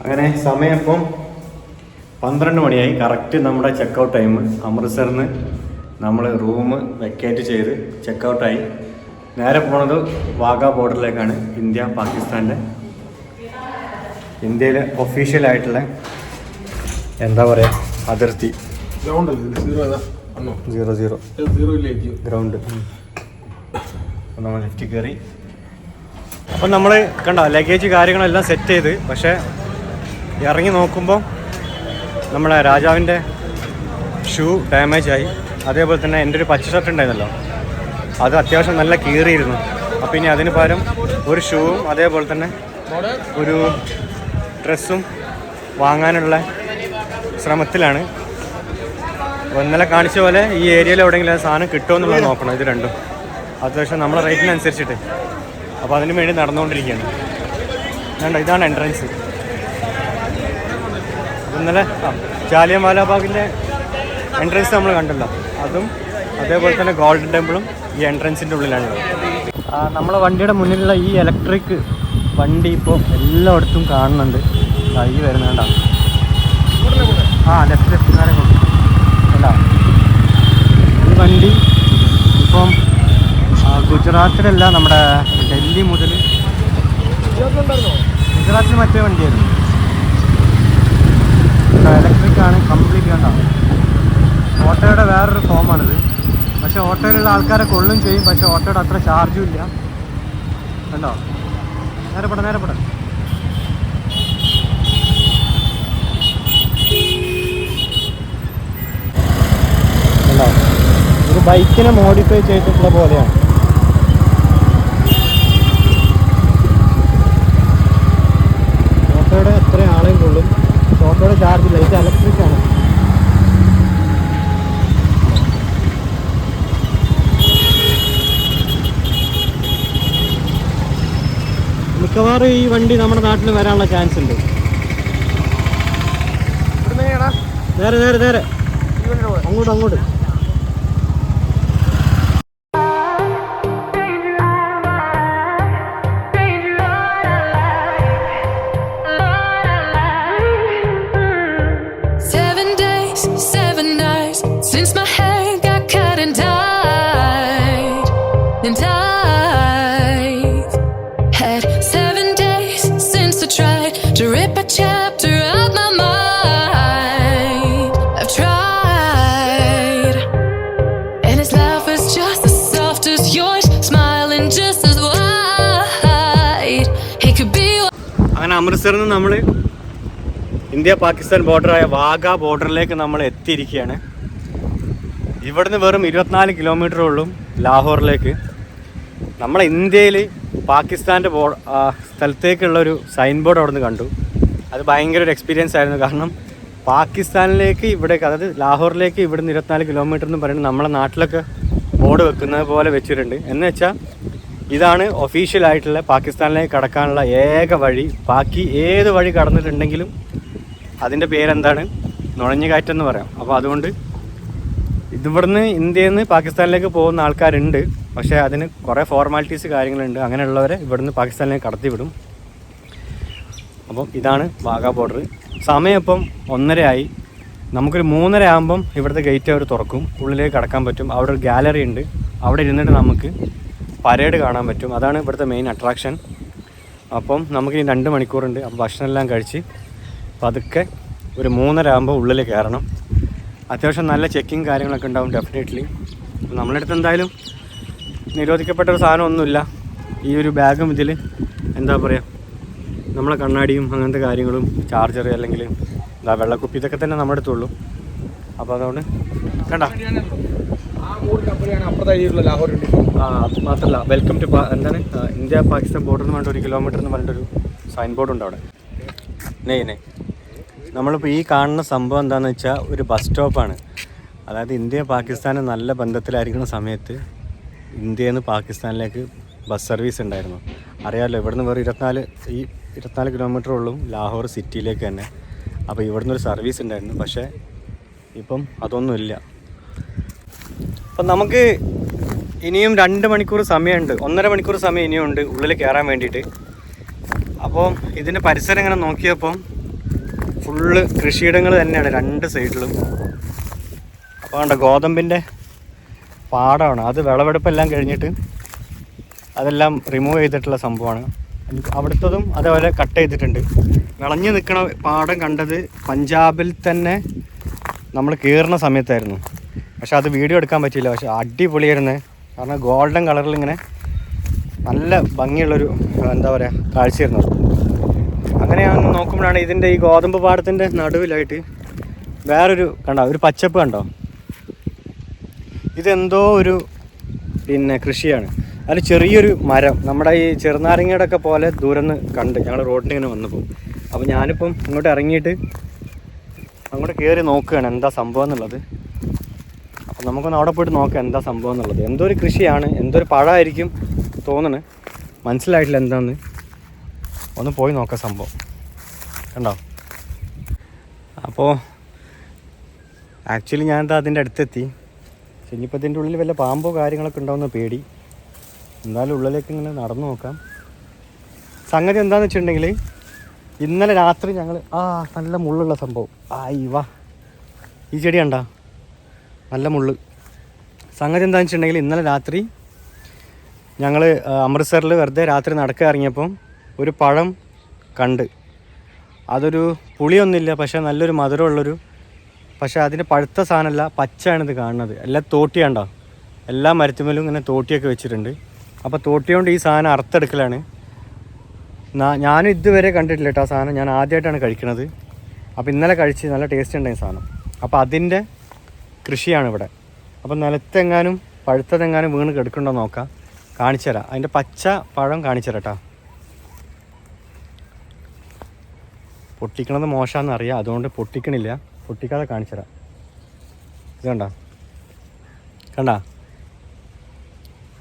അങ്ങനെ സമയം ഇപ്പം 12 മണിയായി. കറക്റ്റ് നമ്മുടെ ചെക്കൗട്ട് ടൈം. അമൃത്സറിന് നമ്മൾ റൂം വെക്കേറ്റ് ചെയ്ത് ചെക്കൗട്ടായി. നേരെ പോണത് വാഗാ ബോർഡറിലേക്കാണ്. ഇന്ത്യ പാകിസ്ഥാൻ്റെ ഇന്ത്യയിലെ ഒഫീഷ്യലായിട്ടുള്ള എന്താ പറയുക അതിർത്തി. 0-0 ഗ്രൗണ്ട്. നമ്മൾ ലിഫ്റ്റ് കയറി. അപ്പം നമ്മൾ കണ്ട ലഗേജ് കാര്യങ്ങളെല്ലാം സെറ്റ് ചെയ്ത്, പക്ഷേ ഇറങ്ങി നോക്കുമ്പോൾ നമ്മുടെ രാജാവിൻ്റെ ഷൂ ഡാമേജ് ആയി. അതേപോലെ തന്നെ എൻ്റെ ഒരു പച്ച ഷർട്ട് ഉണ്ടായിരുന്നല്ലോ, അത് അത്യാവശ്യം നല്ല കീറിയിരുന്നു. അപ്പോൾ ഇനി അതിന് പകരം ഒരു ഷൂവും അതേപോലെ തന്നെ ഒരു ഡ്രസ്സും വാങ്ങാനുള്ള ശ്രമത്തിലാണ്. അപ്പോൾ ഇന്നലെ കാണിച്ച പോലെ ഈ ഏരിയയിൽ എവിടെയെങ്കിലും ആ സാധനം കിട്ടുമെന്നുള്ളത് നോക്കണം. ഇത് രണ്ടും അത്യാവശ്യം നമ്മളെ റേറ്റിനനുസരിച്ചിട്ട്. അപ്പോൾ അതിന് വേണ്ടി നടന്നുകൊണ്ടിരിക്കുകയാണ്. ഇതാണ് എൻട്രൻസ്. ഇന്നലെ ജാലിയൻ വാലാബാഗിൻ്റെ എൻട്രൻസ് നമ്മൾ കണ്ടല്ലോ, അതും അതേപോലെ തന്നെ ഗോൾഡൻ ടെമ്പിളും ഈ എൻട്രൻസിൻ്റെ ഉള്ളിലാണുള്ളത്. നമ്മളെ വണ്ടിയുടെ മുന്നിലുള്ള ഈ ഇലക്ട്രിക് വണ്ടി ഇപ്പോൾ എല്ലായിടത്തും കാണുന്നുണ്ട്. ഈ വരുന്നുണ്ടാവും. ലെഫ്റ്റ് നേരെ കണ്ടാ ഈ വണ്ടി ഇപ്പം ഗുജറാത്തിലല്ല, നമ്മുടെ ഡൽഹി മുതൽ ഗുജറാത്തിൽ മറ്റേ വണ്ടിയായിരുന്നു. ഇലക്ട്രിക് ആണ് കംപ്ലീറ്റ്. കണ്ടാവും ഓട്ടോയുടെ വേറൊരു ഫോമാണിത്. പക്ഷേ ഓട്ടോയിലുള്ള ആൾക്കാരെ കൊള്ളും ചെയ്യും, പക്ഷേ ഓട്ടോയുടെ അത്ര ചാർജും ഇല്ല. കണ്ടോ, നേരെ പെടാം. കണ്ടോ, ഒരു ബൈക്കിനെ മോഡിഫൈ ചെയ്തിട്ടുള്ള പോലെയാണ്. ഓട്ടോയുടെ എത്ര ആളെയും കൊള്ളും, ഓട്ടോയുടെ ചാർജ് ഇല്ല. ഇത് ഇലക്ട്രിക് ആണ്. മിക്കവാറും ഈ വണ്ടി നമ്മുടെ നാട്ടിൽ വരാനുള്ള ചാൻസ് ഉണ്ട്. നേരെ അങ്ങോട്ട്. അങ്ങനെ അമൃത്സറിൽ നിന്ന് നമ്മൾ ഇന്ത്യ പാകിസ്ഥാൻ ബോർഡറായ വാഗാ ബോർഡറിലേക്ക് നമ്മൾ എത്തിയിരിക്കുകയാണ്. ഇവിടുന്ന് വെറും 24 കിലോമീറ്റർ ഉള്ളൂ ലാഹോറിലേക്ക്. നമ്മളെ ഇന്ത്യയിൽ പാകിസ്ഥാൻ്റെ സ്ഥലത്തേക്കുള്ളൊരു സൈൻ ബോർഡ് അവിടെ നിന്ന് കണ്ടു. അത് ഭയങ്കര ഒരു എക്സ്പീരിയൻസ് ആയിരുന്നു. കാരണം പാകിസ്ഥാനിലേക്ക് ഇവിടേക്ക്, അതായത് ലാഹോറിലേക്ക് ഇവിടുന്ന് 24 കിലോമീറ്റർ എന്ന് പറയുന്നത് നമ്മളെ നാട്ടിലൊക്കെ ബോർഡ് വെക്കുന്നത് പോലെ വെച്ചിട്ടുണ്ട്. എന്ന് വെച്ചാൽ ഇതാണ് ഒഫീഷ്യലായിട്ടുള്ള പാകിസ്ഥാനിലേക്ക് കടക്കാനുള്ള ഏക വഴി. ബാക്കി ഏത് വഴി കടന്നിട്ടുണ്ടെങ്കിലും അതിൻ്റെ പേരെന്താണ്, നുഴഞ്ഞുകയറ്റം പറയാം. അപ്പോൾ അതുകൊണ്ട് ഇതിവിടുന്ന് ഇന്ത്യയിൽ നിന്ന് പാകിസ്ഥാനിലേക്ക് പോകുന്ന ആൾക്കാരുണ്ട്, പക്ഷേ അതിന് കുറേ ഫോർമാലിറ്റീസ് കാര്യങ്ങളുണ്ട്. അങ്ങനെയുള്ളവരെ ഇവിടുന്ന് പാകിസ്ഥാനിലേക്ക് കടത്തിവിടും. അപ്പം ഇതാണ് വാഗാ ബോർഡർ. സമയം ഇപ്പം 1:30 ആയി. നമുക്കൊരു 3:30 ആകുമ്പം ഇവിടുത്തെ ഗേറ്റ് അവർ തുറക്കും, ഉള്ളിലേക്ക് കടക്കാൻ പറ്റും. അവിടെ ഒരു ഗാലറി ഉണ്ട്, അവിടെ ഇരുന്നിട്ട് നമുക്ക് പരേഡ് കാണാൻ പറ്റും. അതാണ് ഇവിടുത്തെ മെയിൻ അട്രാക്ഷൻ. അപ്പം നമുക്ക് 2 മണിക്കൂറുണ്ട്. അപ്പോൾ ഭക്ഷണമെല്ലാം കഴിച്ച് പതുക്കെ ഒരു 3:30 ആകുമ്പോൾ ഉള്ളിൽ കയറണം. അത്യാവശ്യം നല്ല ചെക്കിങ് കാര്യങ്ങളൊക്കെ ഉണ്ടാവും ഡെഫിനറ്റ്ലി. നമ്മുടെ അടുത്ത് എന്തായാലും നിരോധിക്കപ്പെട്ട ഒരു സാധനമൊന്നുമില്ല. ഈ ഒരു ബാഗും ഇതിൽ എന്താ പറയുക, നമ്മളെ കണ്ണാടിയും അങ്ങനത്തെ കാര്യങ്ങളും ചാർജർ അല്ലെങ്കിൽ എന്താ വെള്ളക്കുപ്പി ഇതൊക്കെ തന്നെ നമ്മുടെ അടുത്തുള്ളൂ. അപ്പോൾ അതുകൊണ്ട് കണ്ട മാത്രമല്ല വെൽക്കം ടു എന്താണ് ഇന്ത്യ പാകിസ്ഥാൻ ബോർഡർ എന്ന് പറഞ്ഞിട്ട് 1 കിലോമീറ്റർ എന്ന് പറഞ്ഞിട്ടൊരു സൈൻ ബോർഡ് ഉണ്ട് അവിടെ. നെയ്നെ നമ്മളിപ്പോൾ ഈ കാണുന്ന സംഭവം എന്താണെന്ന് വെച്ചാൽ ഒരു ബസ് സ്റ്റോപ്പാണ്. അതായത് ഇന്ത്യ പാകിസ്ഥാൻ നല്ല ബന്ധത്തിലായിരിക്കുന്ന സമയത്ത് ഇന്ത്യയിൽ നിന്ന് പാകിസ്ഥാനിലേക്ക് ബസ് സർവീസ് ഉണ്ടായിരുന്നു. അറിയാമല്ലോ, ഇവിടുന്ന് വേറെ 24 കിലോമീറ്റർ ഉള്ളൂ ലാഹോർ സിറ്റിയിലേക്ക് തന്നെ. അപ്പോൾ ഇവിടുന്ന് ഒരു സർവീസ് ഉണ്ടായിരുന്നു, പക്ഷേ ഇപ്പം അതൊന്നുമില്ല. അപ്പം നമുക്ക് ഇനിയും 2 മണിക്കൂർ സമയമുണ്ട്, 1.5 മണിക്കൂർ സമയം ഇനിയും ഉണ്ട് ഉള്ളിൽ കയറാൻ വേണ്ടിയിട്ട്. അപ്പോൾ ഇതിൻ്റെ പരിസരം ഇങ്ങനെ നോക്കിയപ്പം ഫുള്ള് കൃഷിയിടങ്ങൾ തന്നെയാണ് രണ്ട് സൈഡിലും. അപ്പോൾ കണ്ട ഗോതമ്പിൻ്റെ പാടമാണ് അത്. വിളവെടുപ്പെല്ലാം കഴിഞ്ഞിട്ട് അതെല്ലാം റിമൂവ് ചെയ്തിട്ടുള്ള സംഭവമാണ്. അവിടുത്തതും അതേപോലെ കട്ട് ചെയ്തിട്ടുണ്ട്. വിളഞ്ഞു നിൽക്കണ പാടം കണ്ടത് പഞ്ചാബിൽ തന്നെ നമ്മൾ കയറുന്ന സമയത്തായിരുന്നു. പക്ഷെ അത് വീഡിയോ എടുക്കാൻ പറ്റിയില്ല. പക്ഷെ അടിപൊളിയായിരുന്നു. കാരണം ഗോൾഡൻ കളറിൽ ഇങ്ങനെ നല്ല ഭംഗിയുള്ളൊരു എന്താ പറയുക കാഴ്ചയായിരുന്നു. അങ്ങനെയാണെന്ന് നോക്കുമ്പോഴാണ് ഇതിൻ്റെ ഈ ഗോതമ്പ് പാടത്തിൻ്റെ നടുവിലായിട്ട് വേറൊരു ഒരു പച്ചപ്പ് കണ്ടോ. ഇതെന്തോ ഒരു കൃഷിയാണ്. അതിൽ ചെറിയൊരു മരം നമ്മുടെ ഈ ചെറുനാരങ്ങയുടെ ഒക്കെ പോലെ ദൂരം നിന്ന് കണ്ട് ഞങ്ങൾ റോഡിൽ ഇങ്ങനെ വന്നപ്പോൾ. അപ്പോൾ ഞാനിപ്പം ഇങ്ങോട്ട് ഇറങ്ങിയിട്ട് അങ്ങോട്ട് കയറി നോക്കുകയാണ് എന്താ സംഭവം എന്നുള്ളത്. അപ്പം നമുക്കൊന്ന് അവിടെ പോയിട്ട് നോക്കാം എന്താ സംഭവം എന്നുള്ളത്. എന്തോ ഒരു കൃഷിയാണ്, എന്തോ ഒരു പഴമായിരിക്കും തോന്നുന്നു, മനസ്സിലായിട്ടില്ല എന്താണെന്ന്. ഒന്ന് പോയി നോക്കാം സംഭവം കണ്ടോ. അപ്പോൾ ആക്ച്വലി ഞാനെന്താ അതിൻ്റെ അടുത്തെത്തി. ഇനിയിപ്പോൾ ഇതിൻ്റെ ഉള്ളിൽ വല്ല പാമ്പോ കാര്യങ്ങളൊക്കെ ഉണ്ടാവുന്ന പേടി. എന്തായാലും ഉള്ളിലേക്ക് ഇങ്ങനെ നടന്നു നോക്കാം. സംഗതി എന്താണെന്ന് വെച്ചിട്ടുണ്ടെങ്കിൽ ഇന്നലെ രാത്രി ഞങ്ങൾ നല്ല മുള്ളുള്ള സംഭവം വാ ഈ ചെടി കണ്ടാ നല്ല മുള്ള്. സംഗതി എന്താണെന്ന് വെച്ചിട്ടുണ്ടെങ്കിൽ ഇന്നലെ രാത്രി ഞങ്ങൾ അമൃത്സറിൽ വെറുതെ രാത്രി നടക്കുക ഇറങ്ങിയപ്പം ഒരു പഴം കണ്ട്. അതൊരു പുളിയൊന്നുമില്ല, പക്ഷേ നല്ലൊരു മധുരമുള്ളൊരു, പക്ഷേ അതിൻ്റെ പഴുത്ത സാധനമല്ല, പച്ചയാണിത് കാണുന്നത്. എല്ലാം തോട്ടിയാണ്ടോ, എല്ലാ മരത്തുമേലും ഇങ്ങനെ തോട്ടിയൊക്കെ വെച്ചിട്ടുണ്ട്. അപ്പോൾ തോട്ടി കൊണ്ട് ഈ സാധനം അറുത്തെടുക്കലാണ്. ഞാനും ഇതുവരെ കണ്ടിട്ടില്ല കേട്ടോ ആ സാധനം. ഞാൻ ആദ്യമായിട്ടാണ് കഴിക്കുന്നത്. അപ്പോൾ ഇന്നലെ കഴിച്ച് നല്ല ടേസ്റ്റ് ഉണ്ടായി സാധനം. അപ്പോൾ അതിൻ്റെ കൃഷിയാണ് ഇവിടെ. അപ്പോൾ നിലത്തെങ്ങാനും പഴുത്തതെങ്ങാനും വീണ് കിടക്കുന്നുണ്ടോ നോക്കാം, കാണിച്ചു തരാം. അതിൻ്റെ പച്ച പഴം കാണിച്ചു തരാം കേട്ടോ. പൊട്ടിക്കണത് മോശമാണെന്ന് അറിയാം, അതുകൊണ്ട് പൊട്ടിക്കണില്ല. പൊട്ടിക്കാതെ കാണിച്ചു തരാം. ഇത് കണ്ടാ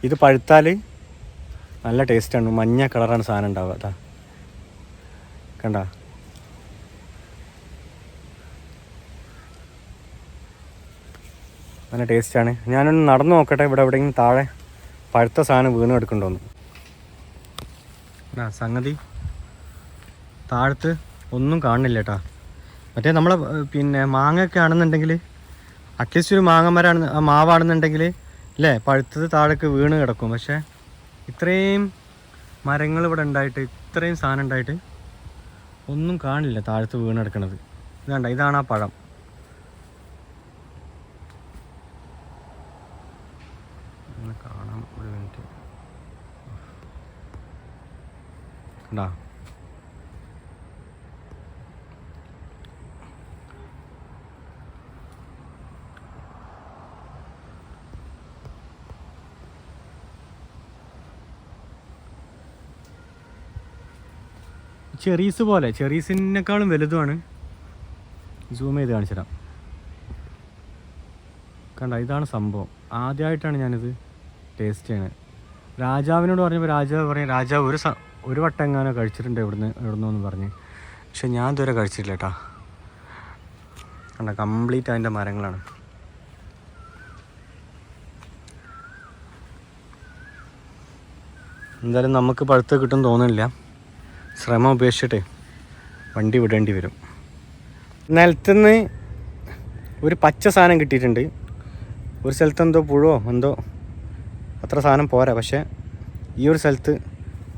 ഇത് പഴുത്താൽ നല്ല ടേസ്റ്റാണ്. മഞ്ഞ കളറാണ് സാധനം ഉണ്ടാവുക. അതാ കണ്ടാ. നല്ല ടേസ്റ്റാണ്. ഞാനൊന്ന് നടന്നു നോക്കട്ടെ ഇവിടെ എവിടെയെങ്കിലും താഴെ പഴുത്ത സാധനം വീണ് എടുക്കണ്ടോന്ന്. സംഗതി താഴത്ത് ഒന്നും കാണുന്നില്ല കേട്ടോ. മറ്റേ നമ്മളെ മാങ്ങയൊക്കെ ആണെന്നുണ്ടെങ്കിൽ അറ്റ്ലീസ്റ്റ് ഒരു മാവാണെന്നുണ്ടെങ്കിൽ അല്ലേ പഴുത്തത് താഴേക്ക് വീണ് കിടക്കും. പക്ഷേ ഇത്രയും മരങ്ങൾ ഇവിടെ ഉണ്ടായിട്ട്, ഇത്രയും സാധനം ഉണ്ടായിട്ട് ഒന്നും കാണില്ല താഴത്ത് വീണ് കിടക്കണത്. ഇതാണ്ട, ഇതാണ് ആ പഴം. കാണാം, ഒരു മിനിറ്റ് കണ്ടാ. ചെറീസ് പോലെ, ചെറീസിനേക്കാളും വലുതുമാണ്. സൂം ചെയ്ത് കാണിച്ചു തരാം. കണ്ട, ഇതാണ് സംഭവം. ആദ്യമായിട്ടാണ് ഞാനിത് ടേസ്റ്റ് ചെയ്യണത്. രാജാവിനോട് പറഞ്ഞപ്പോൾ രാജാവ് പറയും, രാജാവ് ഒരു വട്ടം എങ്ങാനോ കഴിച്ചിട്ടുണ്ട് എവിടുന്നോന്ന് പറഞ്ഞ്. പക്ഷെ ഞാൻ ഇതുവരെ കഴിച്ചിട്ടില്ല കേട്ടോ. കണ്ട, കംപ്ലീറ്റ് അതിൻ്റെ മരങ്ങളാണ്. എന്തായാലും നമുക്ക് പഴുത്ത് കിട്ടും തോന്നുന്നില്ല. ശ്രമം ഉപേക്ഷിച്ചിട്ട് വണ്ടി വിടേണ്ടി വരും. നിലത്തുനിന്ന് ഒരു പച്ച സാധനം കിട്ടിയിട്ടുണ്ട്. ഒരു സ്ഥലത്ത് എന്തോ പുഴുവോ എന്തോ, അത്ര സാധനം പോരാ. പക്ഷേ ഈ ഒരു സ്ഥലത്ത്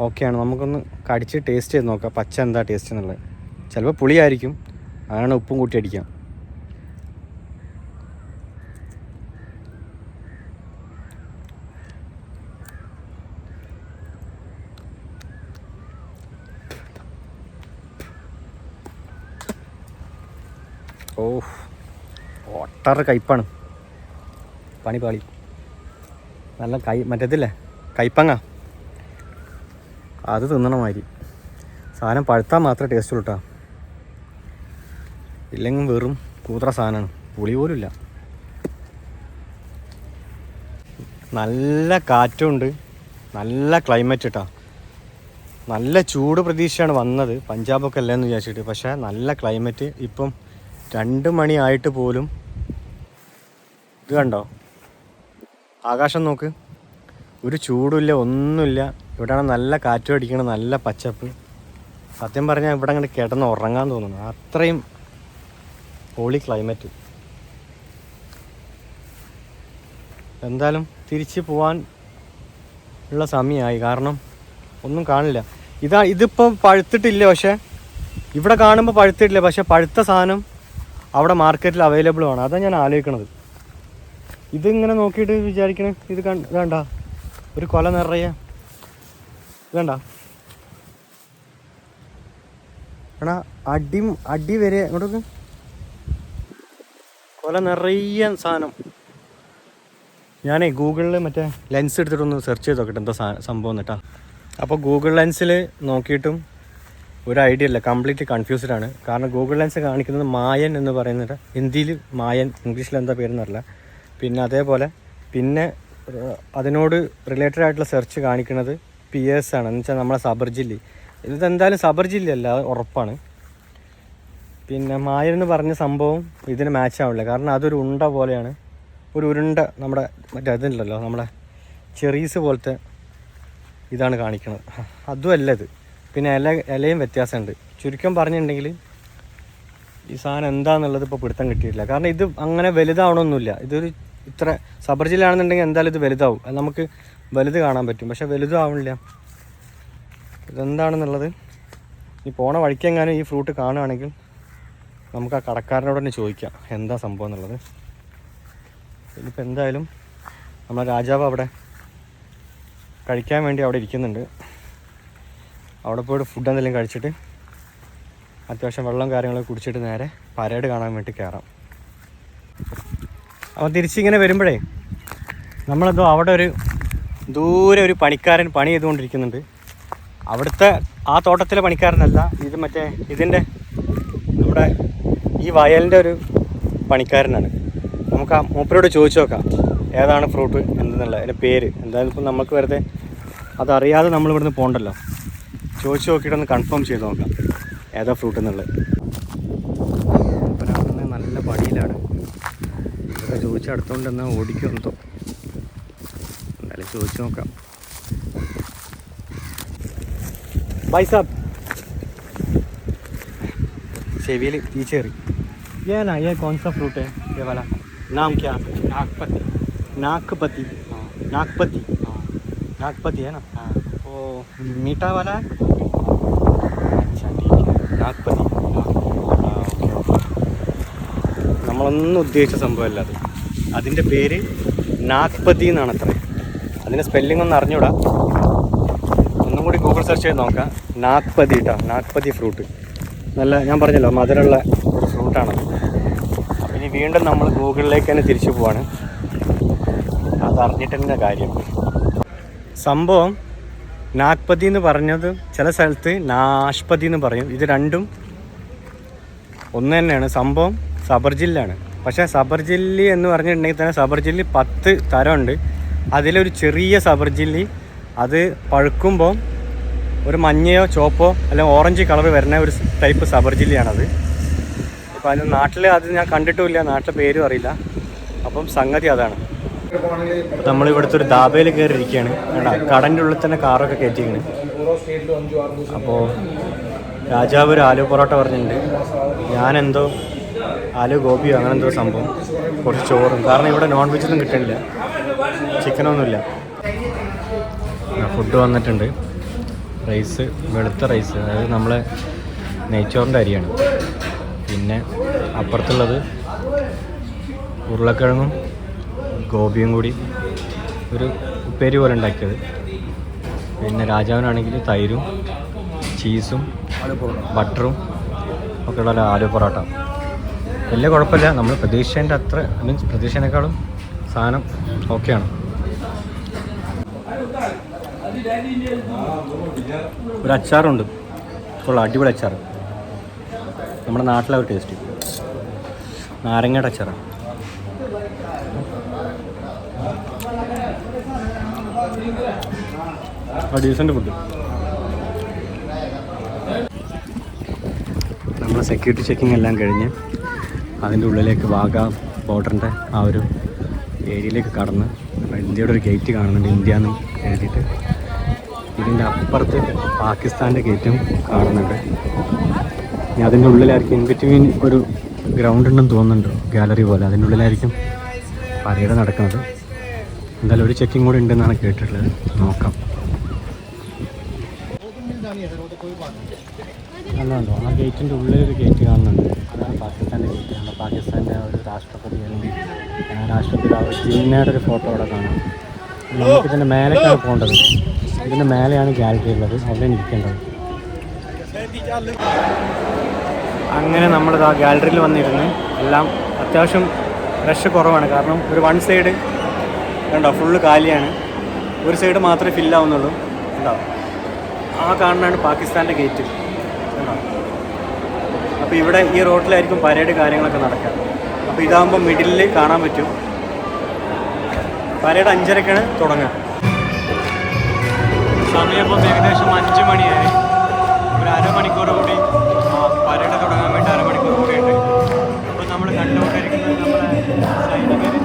ഓക്കെയാണ്. നമുക്കൊന്ന് കടിച്ച് ടേസ്റ്റ് ചെയ്ത് നോക്കാം പച്ച എന്താ ടേസ്റ്റ് എന്നുള്ളത്. ചിലപ്പോൾ പുളിയായിരിക്കും, അങ്ങനെ ഉപ്പും കൂട്ടി അടിക്കാം. ഒട്ടറ കയ്പ്പാണ്, പണി പാളി. നല്ല മറ്റേതില്ലേ കയ്പ്പങ്ങ, അത് തിന്നണ മാതിരി. സാധനം പഴുത്താൽ മാത്രമേ ടേസ്റ്റ് ഉള്ളൂ കേട്ടോ. ഇല്ലെങ്കിൽ വെറും കൂത്ര സാധനമാണ്, പുളി പോലും ഇല്ല. നല്ല കാറ്റുണ്ട്, നല്ല ക്ലൈമറ്റ് കേട്ടോ. നല്ല ചൂട് പ്രതീക്ഷയാണ് വന്നത്, പഞ്ചാബൊക്കെ അല്ലേന്ന് വിചാരിച്ചിട്ട്. പക്ഷേ നല്ല ക്ലൈമറ്റ്. ഇപ്പം 2 മണി ആയിട്ട് പോലും ഇത് കണ്ടോ, ആകാശം നോക്ക്, ഒരു ചൂടുമില്ല, ഒന്നുമില്ല. ഇവിടെയാണ് നല്ല കാറ്റും അടിക്കണം, നല്ല പച്ചപ്പ്. സത്യം പറഞ്ഞാൽ ഇവിടെ അങ്ങോട്ട് കിടന്ന് ഉറങ്ങാൻ തോന്നുന്നു. അത്രയും പൊളി ക്ലൈമറ്റ്. എന്തായാലും തിരിച്ച് പോകാൻ ഉള്ള സമയമായി, കാരണം ഒന്നും കാണില്ല. ഇതിപ്പോൾ പഴുത്തിട്ടില്ല, പക്ഷേ ഇവിടെ കാണുമ്പോൾ പഴുത്തിട്ടില്ല, പക്ഷേ പഴുത്ത സാധനം അവിടെ മാർക്കറ്റിൽ അവൈലബിൾ ആണ്. അതാണ് ഞാൻ ആലോചിക്കണത്. ഇതിങ്ങനെ നോക്കിയിട്ട് വിചാരിക്കണേ, ഇത് വേണ്ട ഒരു കൊല നിറയെ വേണ്ട എടാ, അടി വരെ ഇങ്ങോട്ടൊക്കെ കൊല നിറയെ സാധനം. ഞാനേ ഗൂഗിളിൽ മറ്റേ ലെൻസ് എടുത്തിട്ടൊന്ന് സെർച്ച് ചെയ്ത് നോക്കട്ടെ എന്താ സംഭവം എന്നിട്ടാ. അപ്പോൾ ഗൂഗിൾ ലെൻസിൽ നോക്കിയിട്ടും ഒരു ഐഡിയ ഇല്ല, കംപ്ലീറ്റ്ലി കൺഫ്യൂസ്ഡ് ആണ്. കാരണം ഗൂഗിൾ ലെൻസ് കാണിക്കുന്നത് മായൻ എന്ന് പറയുന്നത്, ഹിന്ദിയിൽ മായൻ, ഇംഗ്ലീഷിൽ എന്താ പേരെന്നറിയില്ല. പിന്നെ അതേപോലെ പിന്നെ അതിനോട് റിലേറ്റഡ് ആയിട്ടുള്ള സെർച്ച് കാണിക്കുന്നത് പിയേഴ്സ് ആണ്, എന്ന് വെച്ചാൽ നമ്മളെ സബർ ജില്ലി. ഇതെന്തായാലും സബർ ജില്ലയല്ല, ഉറപ്പാണ്. പിന്നെ മായൻ എന്ന് പറഞ്ഞ സംഭവം ഇതിന് മാച്ച് ആവില്ല, കാരണം അതൊരു ഉണ്ട പോലെയാണ്, ഒരു ഉരുണ്ട നമ്മുടെ മറ്റേ അതുണ്ടല്ലോ നമ്മുടെ ചെറീസ് പോലത്തെ ഇതാണ് കാണിക്കുന്നത്. അതുമല്ല ഇത്. പിന്നെ ഇലയും വ്യത്യാസമുണ്ട്. ചുരുക്കം പറഞ്ഞിട്ടുണ്ടെങ്കിൽ ഈ സാധനം എന്താണെന്നുള്ളത് ഇപ്പോൾ പിടുത്തം കിട്ടിയിട്ടില്ല. കാരണം ഇത് അങ്ങനെ വലുതാവണമൊന്നുമില്ല. ഇതൊരു ഇത്ര സബർ ജില്ലയാണെന്നുണ്ടെങ്കിൽ എന്തായാലും ഇത് വലുതാവും, അത് നമുക്ക് വലുത് കാണാൻ പറ്റും. പക്ഷെ വലുതും ആവണില്ല. ഇതെന്താണെന്നുള്ളത് ഈ പോണ വഴിക്കെങ്ങാനും ഈ ഫ്രൂട്ട് കാണുകയാണെങ്കിൽ നമുക്ക് ആ കടക്കാരനോട് തന്നെ ചോദിക്കാം എന്താ സംഭവം എന്നുള്ളത്. ഇനിയിപ്പോൾ എന്തായാലും നമ്മളെ രാജാവ് അവിടെ കഴിക്കാൻ വേണ്ടി അവിടെ ഇരിക്കുന്നുണ്ട്. അവിടെ പോയിട്ട് ഫുഡ് എന്തെങ്കിലും കഴിച്ചിട്ട് അത്യാവശ്യം വെള്ളം കാര്യങ്ങളൊക്കെ കുടിച്ചിട്ട് നേരെ പരേഡ് കാണാൻ വേണ്ടി കയറാം. അപ്പോൾ തിരിച്ചിങ്ങനെ വരുമ്പോഴേ നമ്മളെന്തോ അവിടെ ഒരു ദൂരെ ഒരു പണിക്കാരൻ പണി ചെയ്തുകൊണ്ടിരിക്കുന്നുണ്ട്. അവിടുത്തെ ആ തോട്ടത്തിലെ പണിക്കാരനല്ല, ഇത് മറ്റേ ഇതിൻ്റെ നമ്മുടെ ഈ വയലിൻ്റെ ഒരു പണിക്കാരനാണ്. നമുക്ക് ആ മൂപ്പരോട് ചോദിച്ചു നോക്കാം ഏതാണ് ഫ്രൂട്ട് എന്തെന്നുള്ള അതിൻ്റെ പേര്. എന്തായാലും ഇപ്പം നമുക്ക് വെറുതെ അതറിയാതെ നമ്മളിവിടുന്ന് പോകണ്ടല്ലോ, ചോദിച്ചു നോക്കിയിട്ടൊന്ന് കൺഫേം ചെയ്ത് നോക്കാം ഏതാ ഫ്രൂട്ട് എന്നുള്ളത്. മൂപ്പരാണെന്ന് നല്ല പണിയിലാണ്. ഇതൊക്കെ ചോദിച്ച് അടുത്തോണ്ട് എന്നാൽ ഓടിക്കുമെന്നോ, എന്തായാലും ചോദിച്ചു നോക്കാം. भाई साहब सेवियल पीछे ये ना, ये कौन सा फ्रूट है ये वाला? नाम क्या? नागपति. नागपति. हाँ नागपति. हाँ नागपति है ना. हाँ वो मीठा वाला है. अच्छा ठीक है, नागपति. हाँ ओके ओके. നമ്മളൊന്നും ഉദ്ദേശിച്ച സംഭവമല്ല അത്. അതിൻ്റെ പേര് നാഗ്പതി എന്നാണ് അത്ര. അതിൻ്റെ സ്പെല്ലിംഗ് ഒന്നും അറിഞ്ഞൂടാ, ഒന്നും കൂടി ഗൂഗിൾ സെർച്ച് ചെയ്ത് നോക്കാം. നാഗ്പതി കേട്ടോ, നാഗ്പതി ഫ്രൂട്ട്. നല്ല, ഞാൻ പറഞ്ഞല്ലോ മധുരമുള്ള ഒരു ഫ്രൂട്ടാണത്. അപ്പം ഇനി വീണ്ടും നമ്മൾ ഗൂഗിളിലേക്ക് തന്നെ തിരിച്ചു പോവാണ്. അതറിഞ്ഞിട്ട് തന്നെ കാര്യം. സംഭവം നാഗ്പതി എന്ന് പറഞ്ഞത് ചില സ്ഥലത്ത് നാഷ്പതി എന്ന് പറയും. ഇത് രണ്ടും ഒന്ന് തന്നെയാണ്. സംഭവം സബർ ജില്ലയാണ്. പക്ഷേ സബർ ജില്ലി എന്ന് പറഞ്ഞിട്ടുണ്ടെങ്കിൽ തന്നെ സബർ ജില്ലി 10 തരമുണ്ട്. അതിലൊരു ചെറിയ സബർ ജില്ലി, അത് പഴുക്കുമ്പോൾ ഒരു മഞ്ഞയോ ചോപ്പോ അല്ലെങ്കിൽ ഓറഞ്ച് കളർ വരുന്ന ഒരു ടൈപ്പ് സബർ ജില്ലയാണത്. അപ്പോൾ അതിന് നാട്ടിൽ അത് ഞാൻ കണ്ടിട്ടുമില്ല, നാട്ടിലെ പേരും അറിയില്ല. അപ്പം സംഗതി അതാണ്. നമ്മളിവിടുത്തെ ഒരു ധാബയിൽ കയറിയിരിക്കുകയാണ്. കേട്ടോ, കടൻ്റെ ഉള്ളിൽ തന്നെ കാറൊക്കെ കയറ്റിയിരിക്കുകയാണ്. അപ്പോൾ രാജാവ് ഒരു ആലു പൊറോട്ട പറഞ്ഞിട്ടുണ്ട്, ഞാനെന്തോ ആലു ഗോപിയോ അങ്ങനെ എന്തോ സംഭവം, കുറച്ച് ചോറും. കാരണം ഇവിടെ നോൺ വെജ് ഒന്നും കിട്ടണില്ല, ചിക്കനൊന്നുമില്ല. ഫുഡ് വന്നിട്ടുണ്ട്. റൈസ്, വെളുത്ത റൈസ്, അതായത് നമ്മളെ നെയ്ച്ചോറിൻ്റെ അരിയാണ്. പിന്നെ അപ്പുറത്തുള്ളത് ഉരുളക്കിഴങ്ങും ഗോപിയും കൂടി ഒരു ഉപ്പേരി പോലെ ഉണ്ടാക്കിയത്. പിന്നെ രാജാവിനാണെങ്കിൽ തൈരും ചീസും ബട്ടറും ഒക്കെ ഉള്ള ആലു പൊറോട്ട. വലിയ കുഴപ്പമില്ല, നമ്മൾ പ്രതീക്ഷേൻ്റെ അത്ര, മീൻസ് പ്രതീക്ഷേനേക്കാളും സാധനം ഓക്കെയാണ്. ഒരു അച്ചാറുണ്ട്, കൊള്ളാം, അടിപൊളി അച്ചാർ. നമ്മുടെ നാട്ടിലെ ഒരു ടേസ്റ്റ്, നാരങ്ങയുടെ അച്ചാറാണ്. Decent food. നമ്മൾ സെക്യൂരിറ്റി ചെക്കിംഗ് എല്ലാം കഴിഞ്ഞ് അതിൻ്റെ ഉള്ളിലേക്ക് വാഗ ബോർഡറിൻ്റെ ആ ഒരു ഏരിയയിലേക്ക് കടന്ന് ഇന്ത്യയുടെ ഒരു ഗേറ്റ് കാണുന്നുണ്ട്, ഇന്ത്യ എന്നും എഴുതിയിട്ട്. ഇതിൻ്റെ അപ്പുറത്ത് പാകിസ്ഥാൻ്റെ ഗേറ്റും കാണുന്നുണ്ട്. ഇനി അതിൻ്റെ ഉള്ളിലായിരിക്കും ഇൻ ബിറ്റ്വീൻ ഒരു ഗ്രൗണ്ട് ഉണ്ടെന്ന് തോന്നുന്നുണ്ട്, ഗാലറി പോലെ. അതിൻ്റെ ഉള്ളിലായിരിക്കും പരേഡ് നടക്കുന്നത്. എന്തായാലും ഒരു ചെക്കിങ് കൂടി ഉണ്ടെന്നാണ് കേട്ടിട്ടുള്ളത്, നോക്കാം. അല്ലാണ്ടോ ആ ഗേറ്റിൻ്റെ ഉള്ളിലൊരു ഗേറ്റ് കാണുന്നുണ്ട്, അതാണ് പാകിസ്ഥാൻ്റെ ഗേറ്റ്. നമ്മുടെ പാകിസ്ഥാൻ്റെ ഒരു രാഷ്ട്രപതി അല്ലെങ്കിൽ രാഷ്ട്രപിതാവ് ജിന്നയുടെ ഒരു ഫോട്ടോ അവിടെ കാണാം. നമുക്ക് ഇതിൻ്റെ മേലേക്കാണ് പോകേണ്ടത്. ഇതിൻ്റെ മേലെയാണ് ഗാലറി ഉള്ളത്, അവിടെ ഇരിക്കേണ്ടത്. അങ്ങനെ നമ്മളിത് ആ ഗാലറിയിൽ വന്നിരുന്ന് എല്ലാം അത്യാവശ്യം റഷ് കുറവാണ്. കാരണം ഒരു വൺ സൈഡ് കണ്ടോ ഫുള്ള് കാലിയാണ്, ഒരു സൈഡ് മാത്രമേ ഫില്ലാവുന്നുള്ളൂ. കണ്ടോ ആ കാണുന്നതാണ് പാകിസ്ഥാൻ്റെ ഗേറ്റ് കണ്ടോ. അപ്പോൾ ഇവിടെ ഈ റോഡിലായിരിക്കും പരേഡ് കാര്യങ്ങളൊക്കെ നടക്കുക. അപ്പോൾ ഇതാകുമ്പോൾ മിഡിലിൽ കാണാൻ പറ്റും. പരേഡ് 5:30ക്കാണ് തുടങ്ങുക. സമയം ഇപ്പം ഏകദേശം 5 മണിയായി. ഒരു അരമണിക്കൂർ കൂടി പരേഡ് തുടങ്ങാൻ വേണ്ടി അരമണിക്കൂർ കൂടിയുണ്ട്. അപ്പോൾ നമ്മൾ കണ്ടുകൊണ്ടിരിക്കുന്നത് നമ്മുടെ സൈനികർ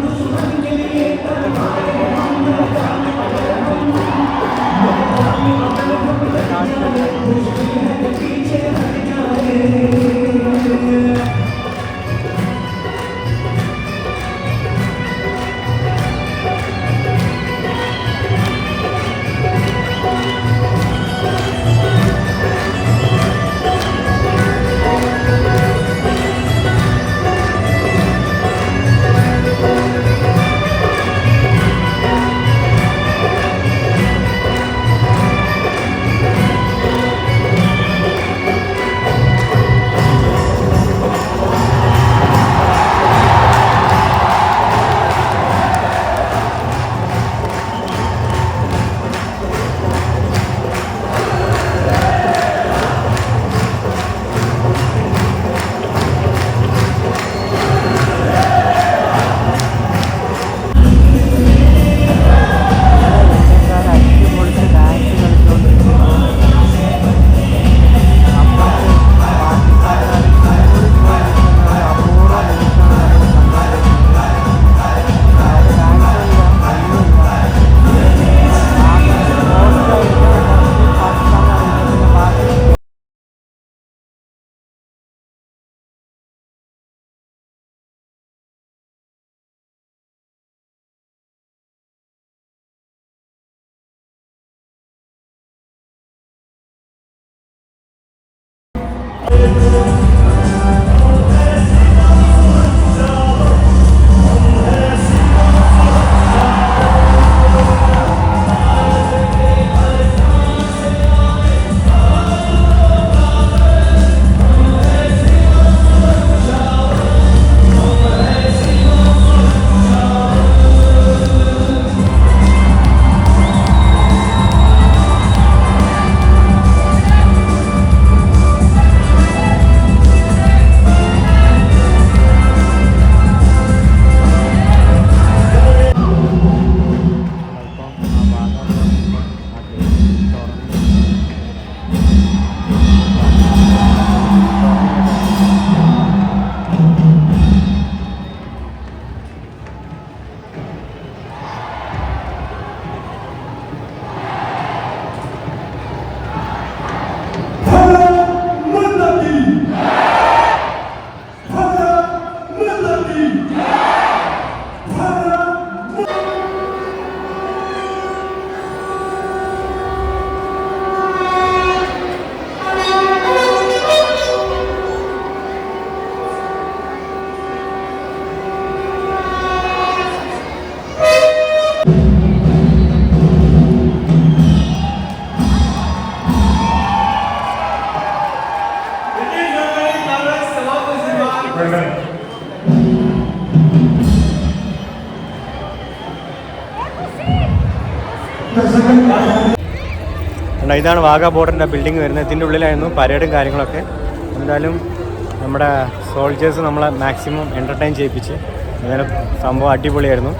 ഇതാണ് വാഗ ബോർഡറിൻ്റെ ബിൽഡിംഗ് വരുന്നത്. ഇതിൻ്റെ ഉള്ളിലായിരുന്നു പരേഡും കാര്യങ്ങളൊക്കെ. എന്തായാലും നമ്മുടെ സോൾജേഴ്സ് നമ്മളെ മാക്സിമം എൻ്റർടൈൻ ചെയ്യിപ്പിച്ച്. എന്തായാലും സംഭവം അടിപൊളിയായിരുന്നു.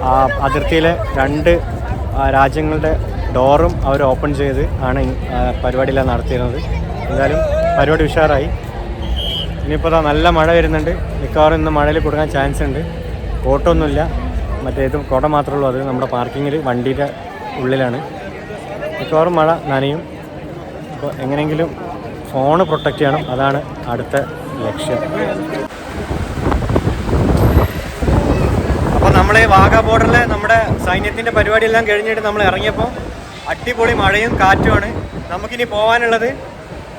ആ അതിർത്തിയിലെ 2 രാജ്യങ്ങളുടെ ഡോറും അവർ ഓപ്പൺ ചെയ്ത് ആണ് പരിപാടിയെല്ലാം നടത്തിയിരുന്നത്. എന്തായാലും പരിപാടി ഉഷാറായി. ഇനിയിപ്പോൾ നല്ല മഴ വരുന്നുണ്ട്. മിക്കവാറും ഇന്ന് മഴയിൽ കൊടുക്കാൻ ചാൻസ് ഉണ്ട്. കോട്ടൊന്നുമില്ല, മറ്റേത് കോട്ട മാത്രമേ ഉള്ളൂ. അത് നമ്മുടെ പാർക്കിങ്ങിൽ വണ്ടിയുടെ ഉള്ളിലാണ്. മിക്കവാറും മഴ നനയും. അപ്പോൾ എങ്ങനെയെങ്കിലും ഫോണ് പ്രൊട്ടക്റ്റ് ചെയ്യണം, അതാണ് അടുത്ത ലക്ഷ്യം. അപ്പോൾ നമ്മൾ വാഗ ബോർഡറിൽ നമ്മുടെ സൈന്യത്തിൻ്റെ പരിപാടിയെല്ലാം കഴിഞ്ഞിട്ട് നമ്മൾ ഇറങ്ങിയപ്പോൾ അടിപൊളി മഴയും കാറ്റുമാണ്. നമുക്കിനി പോകാനുള്ളത്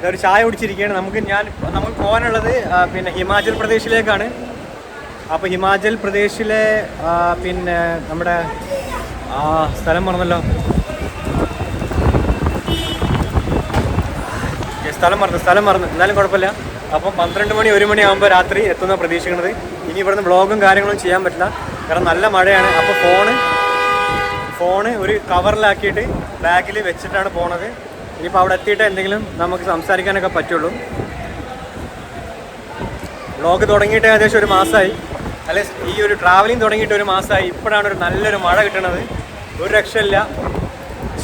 ഒരു ചായ കുടിച്ചിരിക്കുകയാണ്. നമുക്ക് പോകാനുള്ളത് പിന്നെ ഹിമാചൽ പ്രദേശിലേക്കാണ്. അപ്പോൾ ഹിമാചൽ പ്രദേശിലെ പിന്നെ നമ്മുടെ സ്ഥലം മറന്നല്ലോ, സ്ഥലം മറന്നു എന്നാലും കുഴപ്പമില്ല. അപ്പം 12 മണി 1 മണി ആകുമ്പോൾ രാത്രി എത്തുന്ന പ്രതീക്ഷിക്കുന്നത്. ഇനി ഇവിടുന്ന് വ്ളോഗും കാര്യങ്ങളും ചെയ്യാൻ പറ്റില്ല, കാരണം നല്ല മഴയാണ്. അപ്പോൾ ഫോണ് ഒരു കവറിലാക്കിയിട്ട് ബാഗിൽ വെച്ചിട്ടാണ് പോണത്. ഇനിയിപ്പോൾ അവിടെ എത്തിയിട്ട് എന്തെങ്കിലും നമുക്ക് സംസാരിക്കാനൊക്കെ പറ്റുള്ളൂ. വ്ളോഗ് തുടങ്ങിയിട്ട് ഏകദേശം 1 മാസമായി, അല്ലെ ഈ ഒരു ട്രാവലിംഗ് തുടങ്ങിയിട്ട് 1 മാസമായി. ഇപ്പോഴാണ് ഒരു നല്ലൊരു മഴ കിട്ടണത്. ഒരു രക്ഷയില്ല,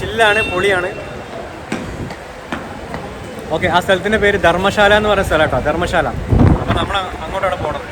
ചില്ലാണ്, പൊളിയാണ്. ഓക്കെ, ആ സ്ഥലത്തിൻ്റെ പേര് ധർമ്മശാല എന്ന് പറയുന്ന സ്ഥലം കേട്ടോ, ധർമ്മശാല. അപ്പോൾ നമ്മൾ അങ്ങോട്ടാണ് പോകണം.